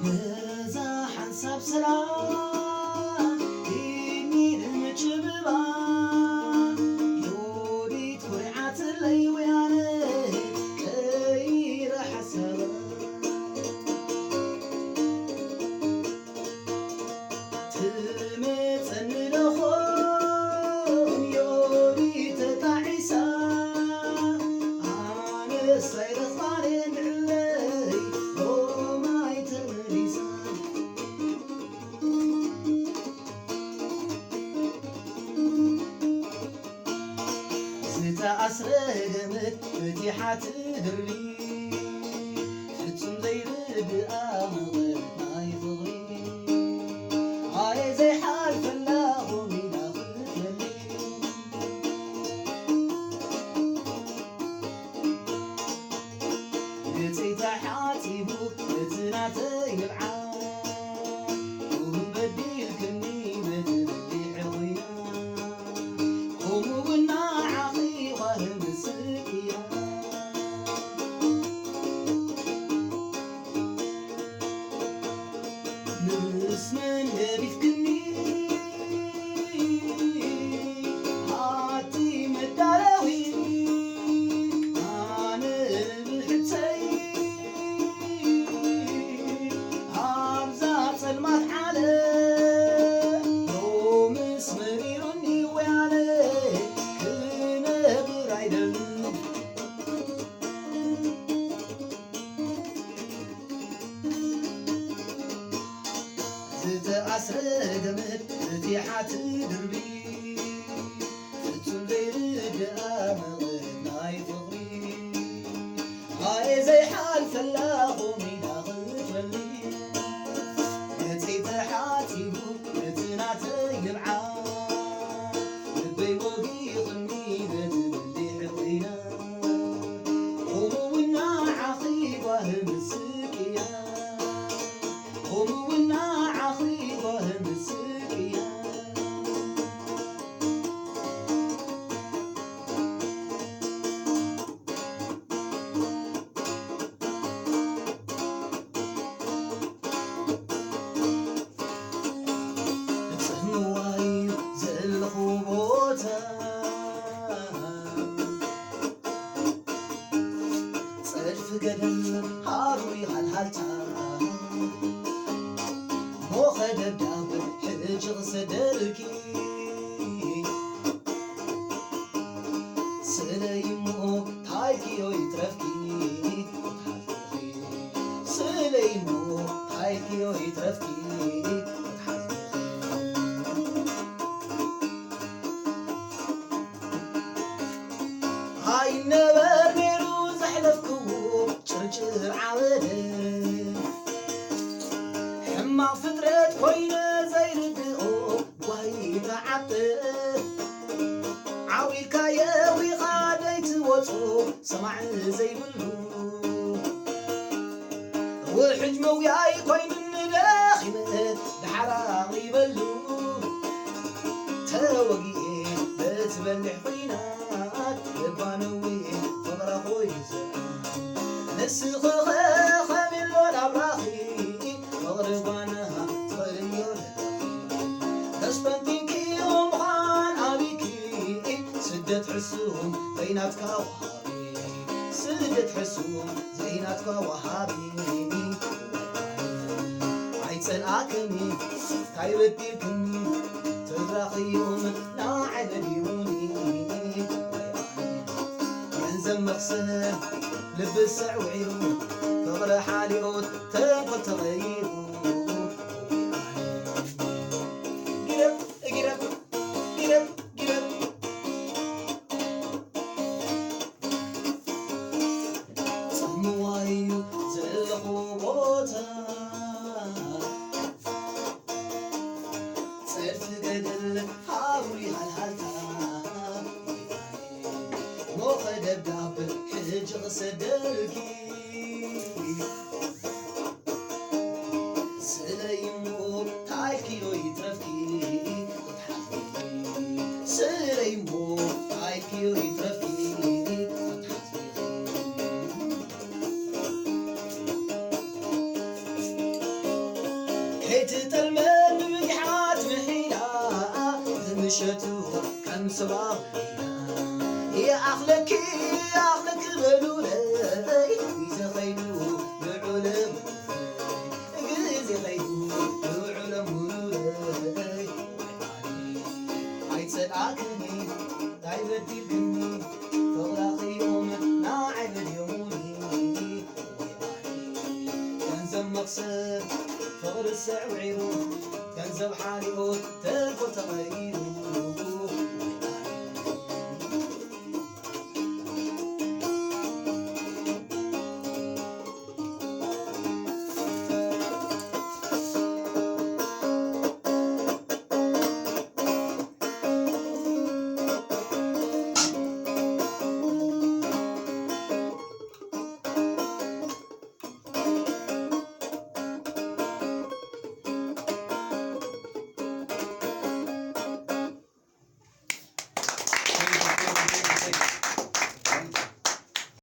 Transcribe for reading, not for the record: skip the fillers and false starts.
نزا حنساب سلام إني المجببان يولي تخرعات اللي ويانا كير حسابا تمتن لخون يولي تتعيسا أنا صير صارين علي وما يتمريسا أسرقمت فتيحات دربي فتم زي رداء مغير ما يفضري هاي زي حال فلاح ومين أخذ ملي نتي تحاتي بوك نتناتي العام وهم بديل كني متبدي حضينا قوموا بالناعة نسمن بيفكني هاتي مداراوي أنا بالحتي عبزات المات على يوم اسمريرني ويعني كنا برايدن أسرقمت فتيحات دربي فتم زي رداء مغير ما يفضري هاي زي حال فلاح ومين أخذ تولي نتي تحاتي بوك نتناتي العام لبي وقيقني بتبلي حضينا قوموا والناعة خيبة مسكيا قوموا والناعة خيبة مسكيا تسهموا واي زلخوا بوتا صرف قدم هاروي هالهالتا موخد الداب حجر صدركي سليمو تايكيو يترفكي وتحفظي سليمو تايكيو يترفكي وتحفظي هاي النبر ميرو زحلفكو شرشر عودي حما فطرت كوينة زي ردقو وهيدا عطر عوي كايا وغاديت وصو سمع زي بلو وحجمه وياي كوين النداخمت بحراغي بلو توقي بتبلح حينات يبانوي فقرة خويزة نسخ خامل ولا براخي مغربانها تغير تسبنتينكي ومغان عبيكي سدت حسوم زيناتك وهابي سدت حسوم زيناتك وهابي عيتسن آكني تايبتيركني تدراخي يوم ناعد ديوني ينزم مقصد لبس وعيون فغر حالي أوت تنقل تغير حجر صدركي سليمو تايكيو يترفكي وتحفظي سليمو تايكيو يترفكي وتحفظي يتتلمن بجحات محينا زمشتو كم سباب يا أخلك بلولي إذا خيلو بعلم إذا خيلو بعلم ولولي عيد سدعكني عيد بدلني فغلاقي يوم ناعم اليوموني كنزب مقصد فغر السع وعيرو كنزب حالي تلقو تغيرو